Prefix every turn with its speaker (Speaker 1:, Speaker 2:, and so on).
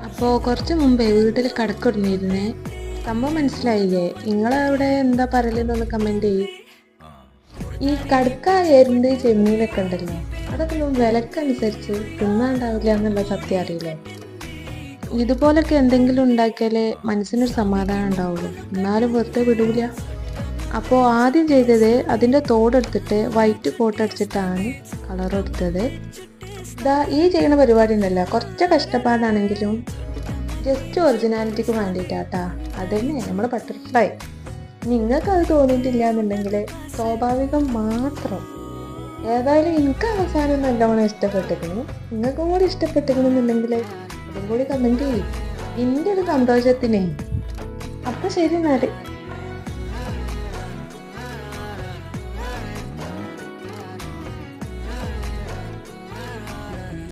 Speaker 1: അപ്പോൾ കുറച്ച് മുമ്പേ വീട്ടിൽ കടക്കൊടുന്നിരുന്നേ. സംഭവം മനസ്സിലായില്ലേ? നിങ്ങളവിടെ എന്താ പറയലെന്നൊന്ന് കമൻറ്റ് ചെയ്യും. ഈ കടുക്ക, എരുന്ത്, ചെമ്മീനൊക്കെ ഉണ്ടല്ലോ, അതൊക്കെ വിലക്കനുസരിച്ച് തിന്നാണ്ടാവില്ല എന്നുള്ള സത്യം അറിയില്ലേ? ഇതുപോലൊക്കെ എന്തെങ്കിലും ഉണ്ടാക്കിയാലേ മനസ്സിനൊരു സമാധാനം ഉണ്ടാവുള്ളൂ. എന്നാലും വെറുതെ വിടൂല. അപ്പോൾ ആദ്യം ചെയ്തത് അതിൻ്റെ തോടെടുത്തിട്ട് വൈറ്റ് കോട്ടടിച്ചിട്ടാണ് കളർ കൊടുത്തത്. ഈ ചെയ്യുന്ന പരിപാടി ഉണ്ടല്ലോ, കുറച്ച് കഷ്ടപ്പാടാണെങ്കിലും ജസ്റ്റ് ഒറിജിനാലിറ്റിക്ക് വേണ്ടിയിട്ടാട്ടാ. അതന്നെ നമ്മുടെ ബട്ടർഫ്ലൈ. നിങ്ങൾക്ക് അത് തോന്നിയിട്ടില്ല എന്നുണ്ടെങ്കിൽ സ്വാഭാവികം മാത്രം. ഏതായാലും എനിക്ക് അവസാനം നല്ലവണ്ണം ഇഷ്ടപ്പെട്ടിരിക്കുന്നു. നിങ്ങൾക്കും കൂടി ഇഷ്ടപ്പെട്ടിരിക്കുന്നുണ്ടെങ്കിൽ അതും കൂടി കമൻറ്റ് ചെയ്യും, എൻ്റെ ഒരു സന്തോഷത്തിനേ. അപ്പം ശരി എന്നാൽ.